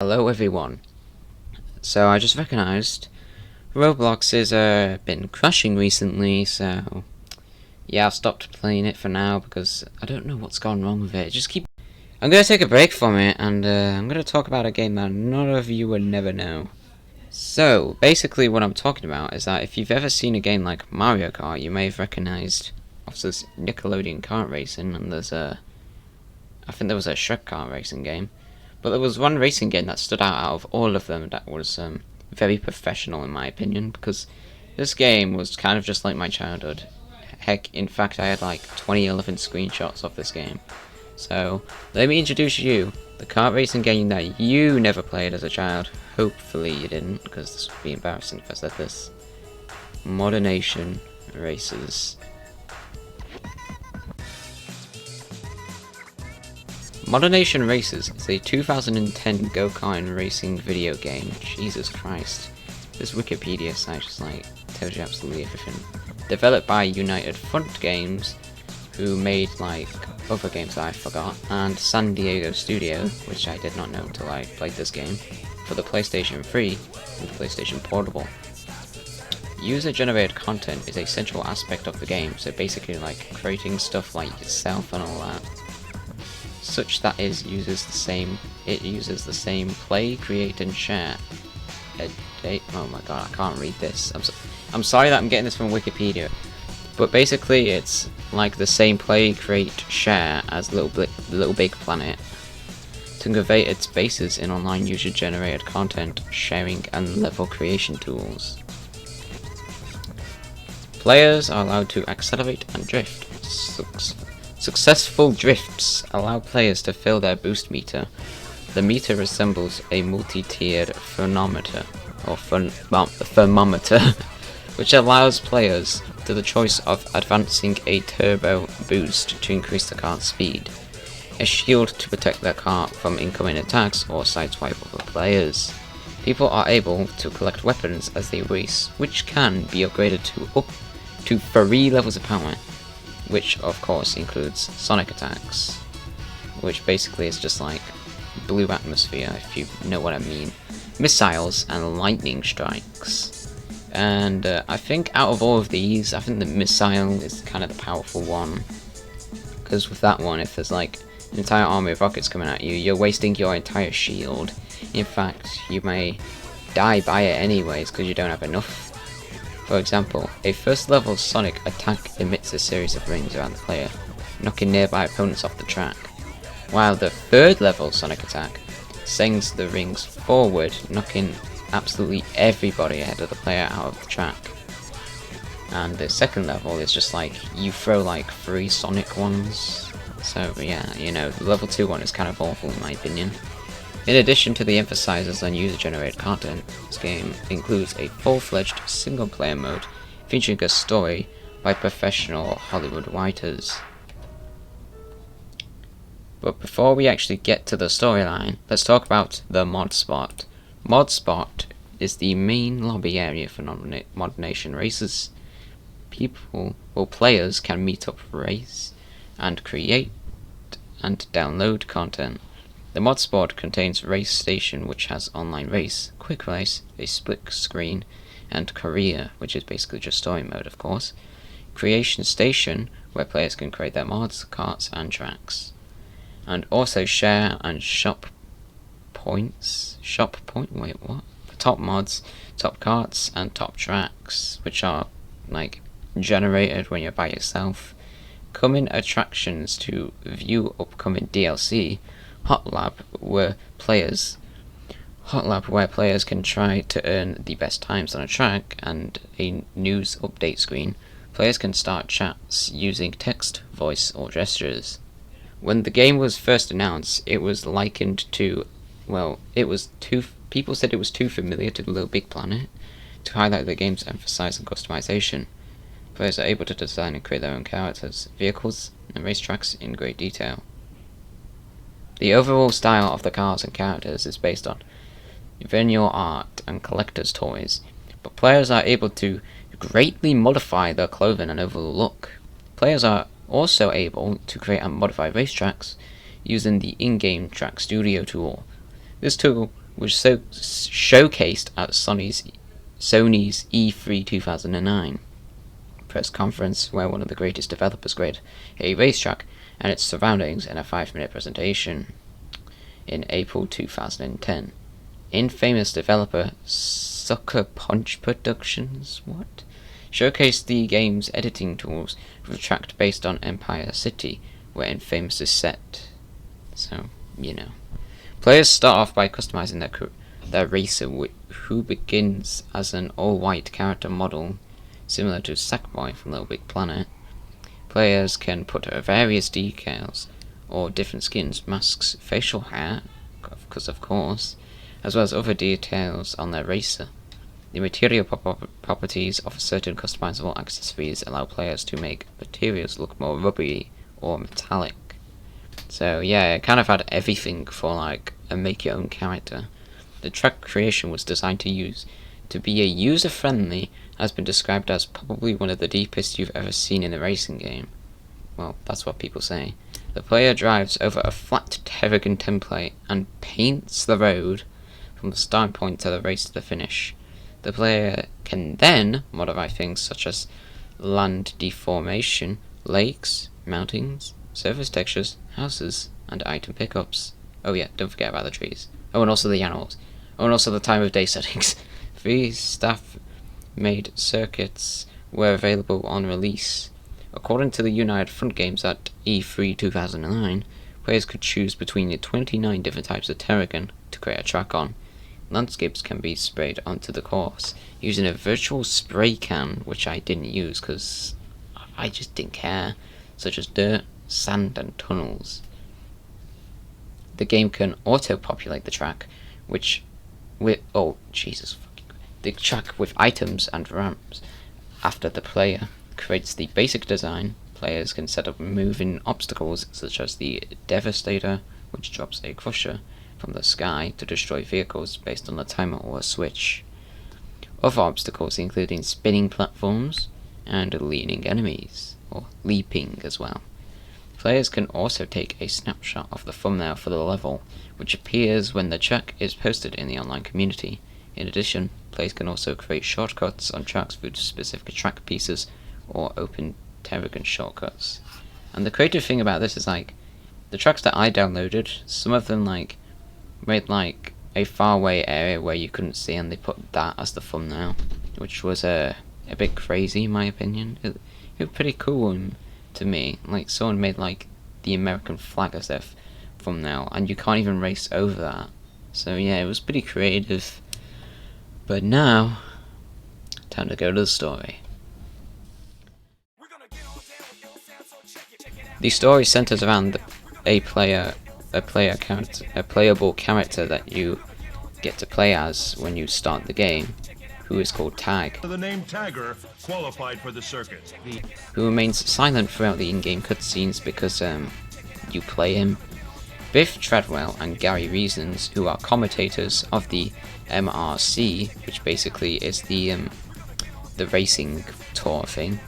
Hello everyone. So I just recognised Roblox has been crashing recently, so yeah, I've stopped playing it for now because I don't know what's gone wrong with it. I'm gonna take a break from it and I'm gonna talk about a game that none of you would never know. So basically what I'm talking about is that if you've ever seen a game like Mario Kart, you may have recognised this Nickelodeon kart racing, and I think there was a Shrek kart racing game. But there was one racing game that stood out of all of them that was very professional in my opinion, because this game was kind of just like my childhood. Heck, in fact, I had like 2011 screenshots of this game. So, let me introduce you, the kart racing game that you never played as a child. Hopefully you didn't, because this would be embarrassing if I said this. Modernation Races. Modernation Races is a 2010 go-kart racing video game. Jesus Christ. This Wikipedia site just tells you absolutely everything. Developed by United Front Games, who made other games that I forgot, and San Diego Studio, which I did not know until I played this game, for the PlayStation 3 and the PlayStation Portable. User-generated content is a central aspect of the game, so basically creating stuff like yourself and all that. Such that it uses the same play, create, and share. Oh my god, I can't read this. I'm sorry that I'm getting this from Wikipedia, but basically it's like the same play, create, share as Little Big Planet, to convey its basis in online user-generated content, sharing, and level creation tools. Players are allowed to accelerate and drift. Successful drifts allow players to fill their boost meter. The meter resembles a multi-tiered thermometer, which allows players to the choice of advancing a turbo boost to increase the kart's speed, a shield to protect their kart from incoming attacks or sideswipe other players. People are able to collect weapons as they race, which can be upgraded to up to 3 levels of power, which of course includes sonic attacks, which basically is just like blue atmosphere, if you know what I mean, missiles, and lightning strikes. And I think out of all of these, I think the missile is kind of the powerful one, because with that one, if there's an entire army of rockets coming at you, you're wasting your entire shield. In fact, you may die by it anyways because you don't have enough. For example, a first level sonic attack emits a series of rings around the player, knocking nearby opponents off the track, while the third level sonic attack sends the rings forward, knocking absolutely everybody ahead of the player out of the track. And the second level is just you throw 3 sonic ones. So yeah, the level 2 one is kind of awful in my opinion. In addition to the emphasis on user-generated content, this game includes a full-fledged single-player mode featuring a story by professional Hollywood writers. But before we actually get to the storyline, let's talk about the mod spot. Mod spot is the main lobby area for Modernation Races. Players can meet up, race, and create and download content. The mod spot contains Race Station, which has online race, quick race, a split screen, and career, which is basically just story mode of course. Creation Station, where players can create their mods, karts, and tracks. And also share and shop points. Wait, what? Top mods, top karts, and top tracks, which are generated when you're by yourself. Coming attractions to view upcoming DLC. Hot Lab, where players can try to earn the best times on a track, and a news update screen. Players can start chats using text, voice, or gestures. When the game was first announced, it was likened to, people said it was too familiar to Little Big Planet. To highlight the game's emphasis on customization, players are able to design and create their own characters, vehicles, and racetracks in great detail. The overall style of the cars and characters is based on vinyl art and collector's toys, but players are able to greatly modify their clothing and overall look. Players are also able to create and modify racetracks using the in-game Track Studio tool. This tool was so showcased at Sony's E3 2009 press conference, where one of the greatest developers graded a racetrack and its surroundings in a 5-minute presentation in April 2010. Infamous developer Sucker Punch Productions showcased the game's editing tools for the track based on Empire City, where Infamous is set. So, you know. Players start off by customizing their racer, who begins as an all-white character model, similar to Sackboy from Little Big Planet. Players can put various decals or different skins, masks, facial hair, because of course, as well as other details on their racer. The material properties of certain customizable accessories allow players to make materials look more rubbery or metallic. So yeah, it kind of had everything for like a make your own character. The track creation was designed to be a user-friendly, has been described as probably one of the deepest you've ever seen in a racing game. Well, that's what people say. The player drives over a flat Terrigan template and paints the road from the start point to the race to the finish. The player can then modify things such as land deformation, lakes, mountains, surface textures, houses, and item pickups. Oh yeah, don't forget about the trees. Oh, and also the animals. Oh, and also the time of day settings. 3 staff-made circuits were available on release. According to the United Front Games at E3 2009, players could choose between the 29 different types of Terrigan to create a track on. Landscapes can be sprayed onto the course using a virtual spray can, which I didn't use because I just didn't care, such as dirt, sand, and tunnels. The game can auto-populate the track, the track with items and ramps. After the player creates the basic design, players can set up moving obstacles such as the Devastator, which drops a crusher from the sky to destroy vehicles based on a timer or a switch. Other obstacles including spinning platforms and leaning enemies, or leaping as well. Players can also take a snapshot of the thumbnail for the level, which appears when the track is posted in the online community. In addition, players can also create shortcuts on tracks through specific track pieces or open Terrigan shortcuts. And the creative thing about this is like, the tracks that I downloaded, some of them like made like a faraway area where you couldn't see, and they put that as the thumbnail, which was a bit crazy in my opinion. It was pretty cool to me. Like, someone made like the American flag as their thumbnail, and you can't even race over that. So yeah, it was pretty creative. But now, time to go to the story. The story centers around a playable character that you get to play as when you start the game, who is called Tag. The name Tagger qualified for the circuit. Who remains silent throughout the in-game cutscenes because you play him. Biff Treadwell and Gary Reasons, who are commentators of the MRC, which basically is the racing tour thing.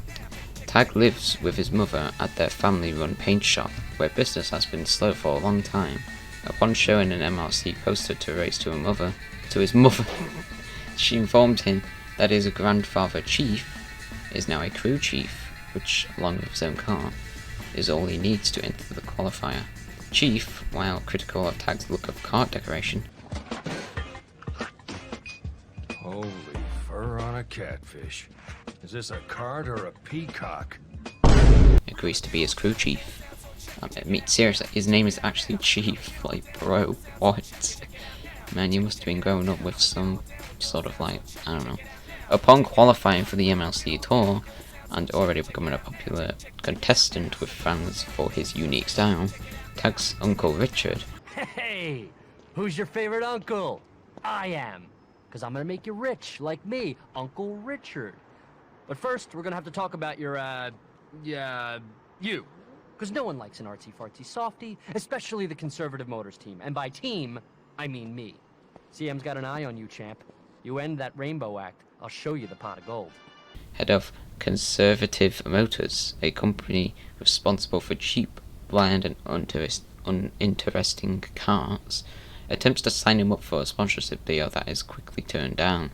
Tag lives with his mother at their family-run paint shop, where business has been slow for a long time. Upon showing an MRC poster to race to his mother, she informed him that his grandfather Chief is now a crew chief, which, along with his own car, is all he needs to enter the qualifier. Chief, while critical of Tag's look of kart decoration, Holy fur on a catfish. Is this a kart or a peacock? agrees to be his crew chief. I mean, seriously, his name is actually Chief. Like, bro, what? Man, you must have been growing up with some sort of like, I don't know. Upon qualifying for the MLC tour, and already becoming a popular contestant with fans for his unique style, Tag's Uncle Richard. Hey, who's your favorite uncle? I am, because I'm gonna make you rich, like me, Uncle Richard. But first, we're gonna have to talk about your, you. Because no one likes an artsy-fartsy softy, especially the Conservative Motors team. And by team, I mean me. CM's got an eye on you, champ. You end that rainbow act, I'll show you the pot of gold. Head of Conservative Motors, a company responsible for cheap, bland, and uninteresting cars, attempts to sign him up for a sponsorship deal that is quickly turned down.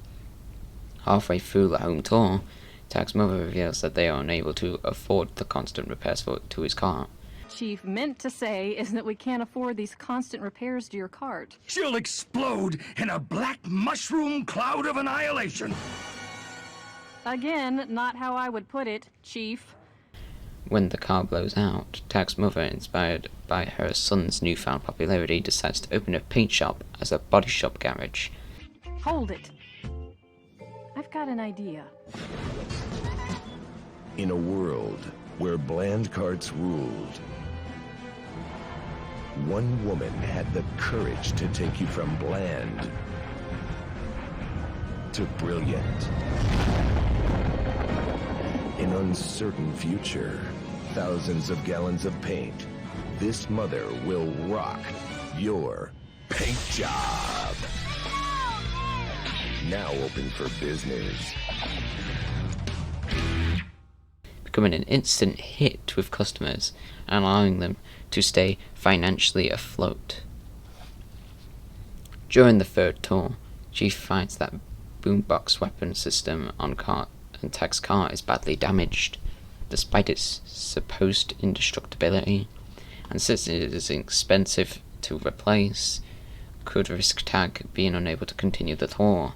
Halfway through the home tour, Tag's mother reveals that they are unable to afford the constant repairs to his car. Chief meant to say is that we can't afford these constant repairs to your cart. She'll explode in a black mushroom cloud of annihilation. Again, not how I would put it, Chief. When the car blows out, Tag's mother, inspired by her son's newfound popularity, decides to open a paint shop as a body shop garage. Hold it. I've got an idea. In a world where bland carts ruled, one woman had the courage to take you from bland to brilliant. An uncertain future, thousands of gallons of paint. This mother will rock your paint job. Now open for business. Becoming an instant hit with customers and allowing them to stay financially afloat. During the third tour, Chief finds that boombox weapon system on Tag's car is badly damaged, despite its supposed indestructibility, and since it is expensive to replace, could risk Tag being unable to continue the tour.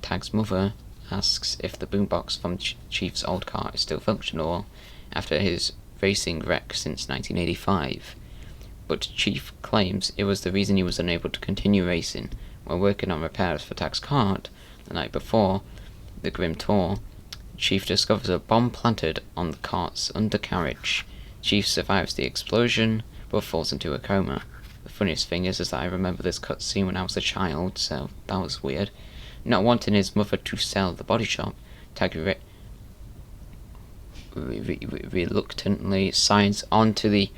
Tag's mother asks if the boombox from Chief's old car is still functional after his racing wreck since 1985, but Chief claims it was the reason he was unable to continue racing. While working on repairs for Tag's cart the night before the grim tour, Chief discovers a bomb planted on the cart's undercarriage. Chief survives the explosion, but falls into a coma. The funniest thing is that I remember this cutscene when I was a child, so that was weird. Not wanting his mother to sell the body shop, Tag reluctantly signs on to the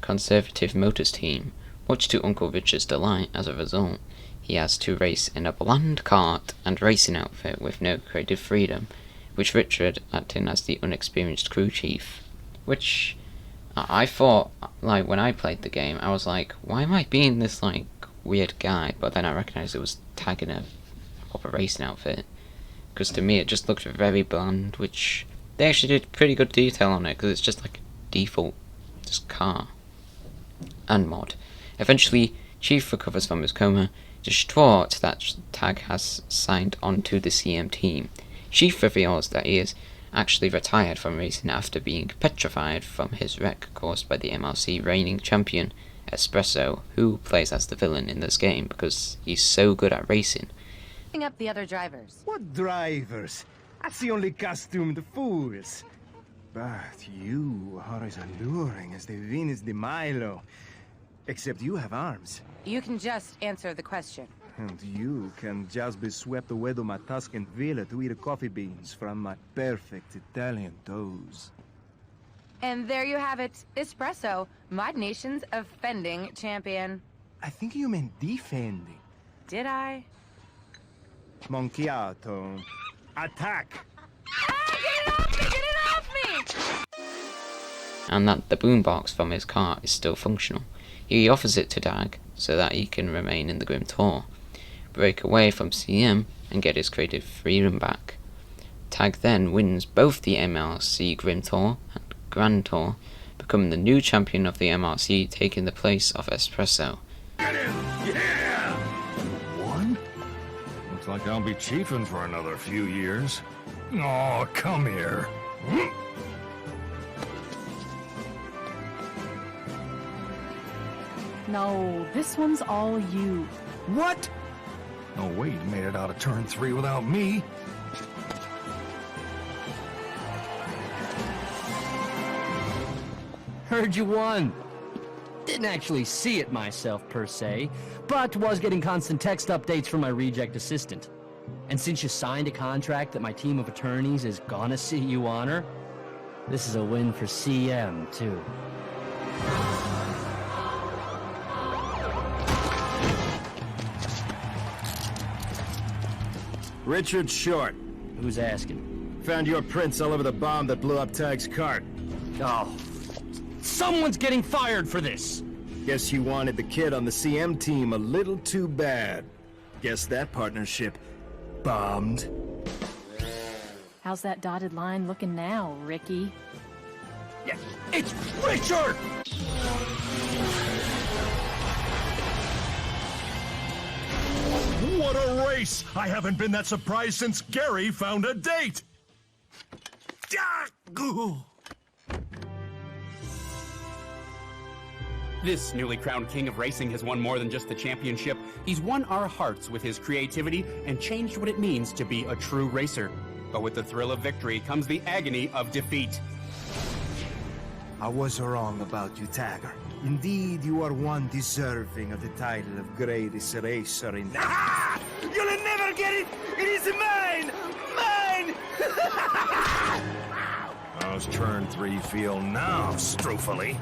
conservative motors team, much to Uncle Richard's delight. As a result, he has to race in a bland cart and racing outfit with no creative freedom, which Richard, acting as the unexperienced crew chief, which I thought, like, when I played the game, I was like, why am I being this, like, weird guy? But then I recognized it was Tag in a proper racing outfit, because to me it just looked very bland, which they actually did pretty good detail on it, because it's just like a default just car and mod. Eventually, Chief recovers from his coma, distraught that Tag has signed on to the CM team. Chief reveals that he is actually retired from racing after being petrified from his wreck caused by the MRC reigning champion, Espresso, who plays as the villain in this game because he's so good at racing. Up the other drivers. What drivers? That's the only costumed fools. But you are as alluring as the Venus de Milo. Except you have arms. You can just answer the question. And you can just be swept away to my Tuscan villa to eat coffee beans from my perfect Italian toes. And there you have it. Espresso, my nation's offending champion. I think you meant defending. Did I? Monchiato. Attack! Ah, get it off me! Get it off me! And that the boombox from his car is still functional. He offers it to Tag so that he can remain in the grim tour, break away from CM, and get his creative freedom back. Tag then wins both the MRC Grim Tour and Grand Tour, becoming the new champion of the MRC, taking the place of Espresso. Get him! Yeah! One? Looks like I'll be chiefing for another few years. Oh, come here. No, this one's all you. What? No way you made it out of turn 3 without me. Heard you won. Didn't actually see it myself, per se, but was getting constant text updates from my reject assistant. And since you signed a contract that my team of attorneys is gonna see you honor, this is a win for CM, too. Richard Short. Who's asking? Found your prints all over the bomb that blew up Tag's cart. Oh, someone's getting fired for this! Guess you wanted the kid on the CM team a little too bad. Guess that partnership bombed. How's that dotted line looking now, Ricky? Yeah, it's Richard! What a race! I haven't been that surprised since Gary found a date! This newly crowned king of racing has won more than just the championship. He's won our hearts with his creativity and changed what it means to be a true racer. But with the thrill of victory comes the agony of defeat. I was wrong about you, Tagger. Indeed, you are one deserving of the title of greatest racer in... Ah! You'll never get it! It is mine! Mine! How's turn 3 feel now, Stroofily?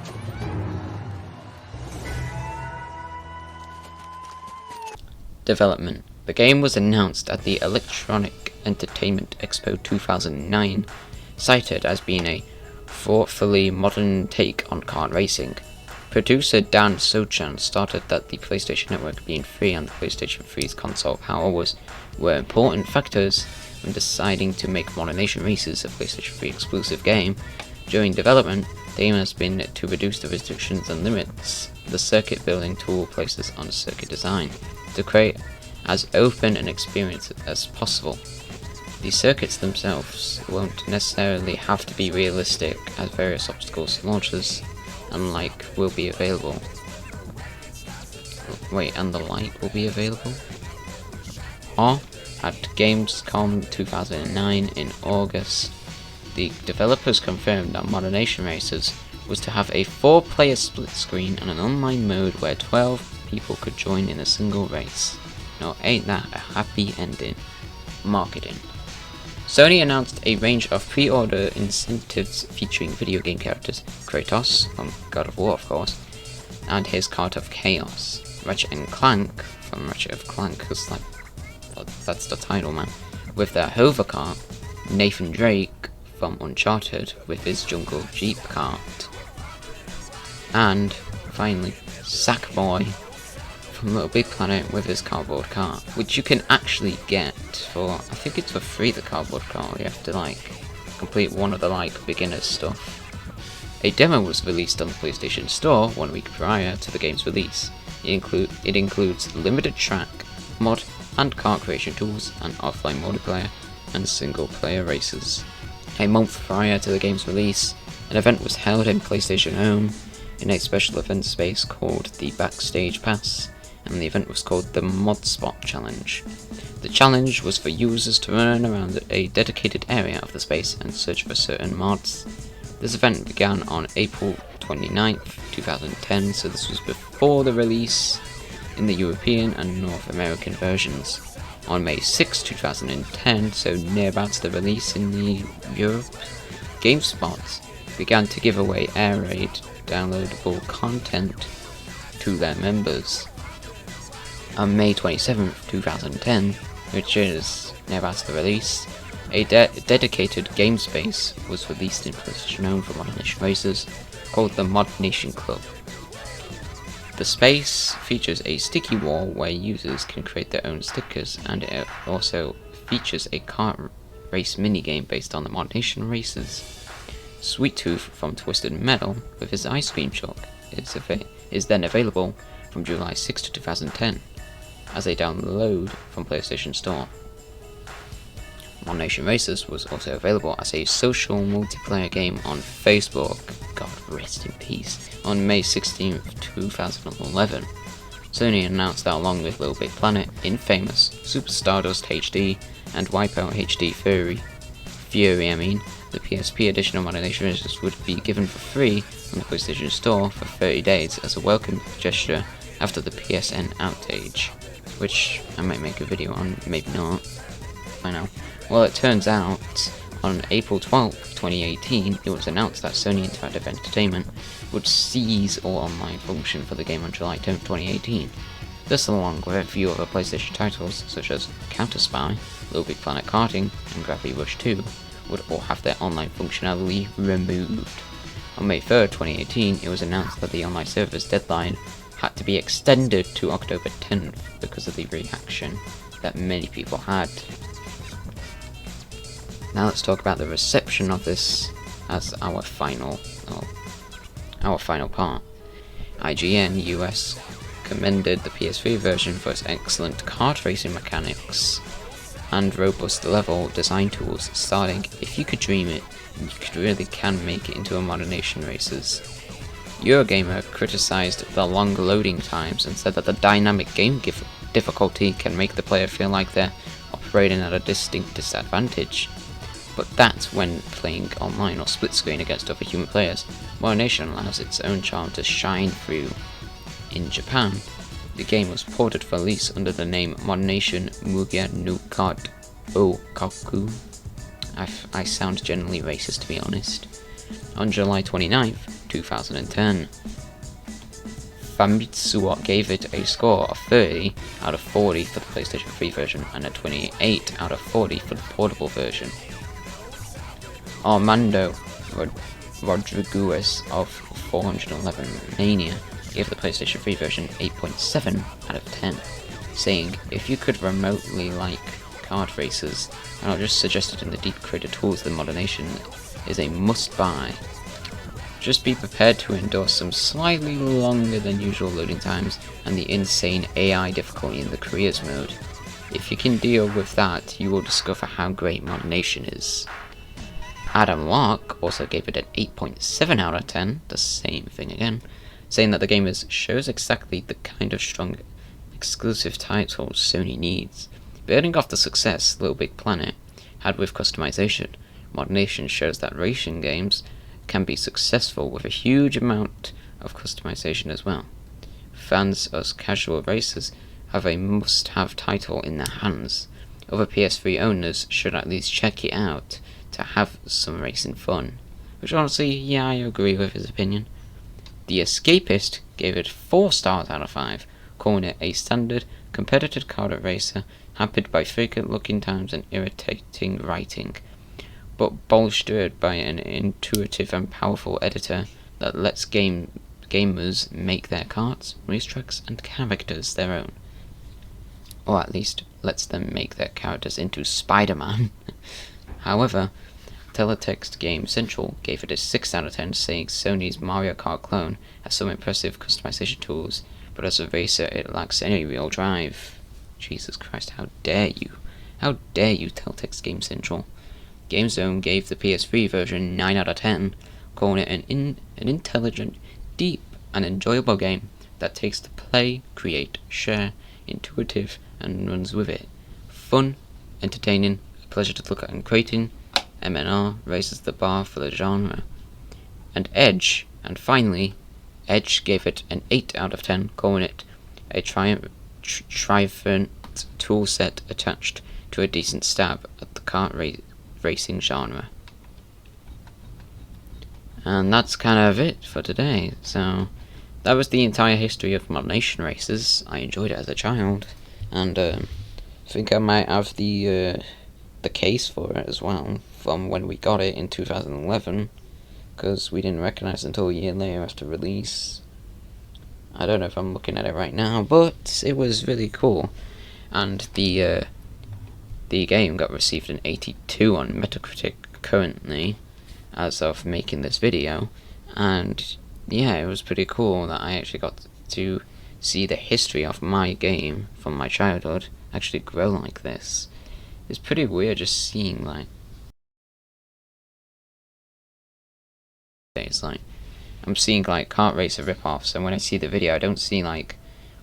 Development. The game was announced at the Electronic Entertainment Expo 2009, cited as being a thoughtfully modern take on kart racing. Producer Dan Sochan stated that the PlayStation Network being free and the PlayStation 3's console power were important factors when deciding to make Modern Nation Races a PlayStation 3 exclusive game. During development, the aim has been to reduce the restrictions and limits the circuit building tool places on circuit design, to create as open an experience as possible. The circuits themselves won't necessarily have to be realistic, as various obstacles and launches and like will be available. Wait, and the light will be available? Or, at Gamescom 2009 in August, the developers confirmed that Modern Nation Racers was to have a 4-player split screen and an online mode where 12 people could join in a single race. Now ain't that a happy ending? Marketing. Sony announced a range of pre-order incentives featuring video game characters, Kratos, from God of War of course, and his Kart of Chaos, Ratchet and Clank, from Ratchet of Clank, because like, that's the title man, with their hover kart, Nathan Drake from Uncharted with his Jungle Jeep kart, and finally Sackboy from Little Big Planet with his cardboard cart, which you can actually get for, I think it's for free, the cardboard cart. You have to like complete one of the like beginner stuff. A demo was released on the PlayStation Store 1 week prior to the game's release. It includes limited track, mod and car creation tools, and offline multiplayer and single player races. A month prior to the game's release, an event was held in PlayStation Home in a special event space called the Backstage Pass, and the event was called the Mod Spot Challenge. The challenge was for users to run around a dedicated area of the space and search for certain mods. This event began on April 29th, 2010, so this was before the release in the European and North American versions. On May 6, 2010, so near about the release in the Europe, GameSpot began to give away air raid downloadable content to their members. On May 27, 2010, which is near about the release, a dedicated game space was released in PlayStation Home for Modern Nation Racers called the Mod Nation Club. The space features a sticky wall where users can create their own stickers, and it also features a kart race minigame based on the Mod Nation Racers. Sweet Tooth from Twisted Metal with his ice cream truck is then available from July 6 to 2010 as a download from PlayStation Store. Mod Nation Racers was also available as a social multiplayer game on Facebook, God rest in peace, on May 16, 2011. Sony announced that along with Little Big Planet, Infamous, Super Stardust HD, and Wipeout HD Fury, the PSP edition of Modern Nation Racers would be given for free on the PlayStation Store for 30 days as a welcome gesture after the PSN outage, which I might make a video on, maybe not, I know. Well, it turns out, on April 12, 2018, it was announced that Sony Interactive Entertainment would cease all online function for the game on July 10, 2018. This, along with a few other PlayStation titles, such as Counter Spy, Little Big Planet Karting, and Gravity Rush 2, would all have their online functionality removed. On May 3rd, 2018, it was announced that the online server's deadline had to be extended to October 10th because of the reaction that many people had. Now let's talk about the reception of this as our final part. IGN US commended the PS3 version for its excellent kart racing mechanics and robust level design tools, starting, if you could dream it, you really can make it into a modern nation races. Eurogamer criticized the long loading times and said that the dynamic game difficulty can make the player feel like they're operating at a distinct disadvantage. But that's when playing online or split screen against other human players. Modern Nation allows its own charm to shine through. In Japan, the game was ported for release under the name Modern Nation Mugen no Kart Okaku. I sound generally racist, to be honest. On July 29th, 2010. Famitsu gave it a score of 30 out of 40 for the PlayStation 3 version and a 28 out of 40 for the portable version. Armando Rodriguez of 411 Mania gave the PlayStation 3 version 8.7 out of 10, saying, if you could remotely like kart races, and I'll just suggest it in the deep creator tools, the Modern Nation is a must-buy. Just be prepared to endure some slightly longer than usual loading times and the insane AI difficulty in the careers mode. If you can deal with that, you will discover how great Modern Nation is. Adam Lark also gave it an 8.7 out of 10, the same thing again, saying that the game shows exactly the kind of strong exclusive titles Sony needs. Building off the success Little Big Planet had with customization, Modern Nation shows that racing games can be successful with a huge amount of customization as well. Fans as casual racers have a must-have title in their hands. Other PS3 owners should at least check it out to have some racing fun. Which honestly, yeah, I agree with his opinion. The Escapist gave it 4 stars out of 5, calling it a standard, competitive kart racer hampered by frequent looking times and irritating writing, but bolstered by an intuitive and powerful editor that lets gamers make their karts, racetracks, and characters their own. Or at least lets them make their characters into Spider-Man. However, Teletext Game Central gave it a 6 out of 10, saying Sony's Mario Kart clone has some impressive customization tools, but as a racer it lacks any real drive. Jesus Christ, how dare you? How dare you, Teletext Game Central? GameZone gave the PS3 version 9 out of 10, calling it an intelligent, deep, and enjoyable game that takes the play, create, share, intuitive, and runs with it. Fun, entertaining, a pleasure to look at and creating, MNR raises the bar for the genre. And Edge, and finally, Edge gave it an 8 out of 10, calling it a triumphant toolset attached to a decent stab at the kart racing genre. And that's kind of it for today. So that was the entire history of Modern Nation races. I enjoyed it as a child, and I think I might have the case for it as well from when we got it in 2011, because we didn't recognize it until a year later after release. I don't know if I'm looking at it right now, but it was really cool. And the game got received an 82 on Metacritic currently, as of making this video. And yeah, it was pretty cool that I actually got to see the history of my game from my childhood actually grow like this. It's pretty weird just seeing like I'm seeing like kart racer rip-offs, and when I see the video I don't see like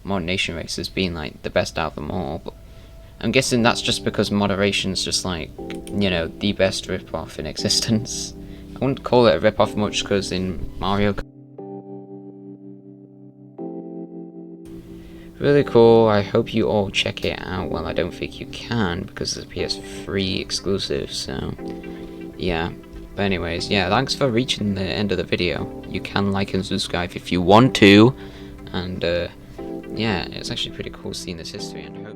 Modern Nation racers being like the best out of them all, but I'm guessing that's just because Moderation's just like, you know, the best rip-off in existence. I wouldn't call it a rip-off much because in Mario Kart, really cool. I hope you all check it out. Well, I don't think you can because it's a PS3 exclusive, so yeah. But anyways, yeah, thanks for reaching the end of the video. You can like and subscribe if you want to, and yeah, it's actually pretty cool seeing this history, and I hope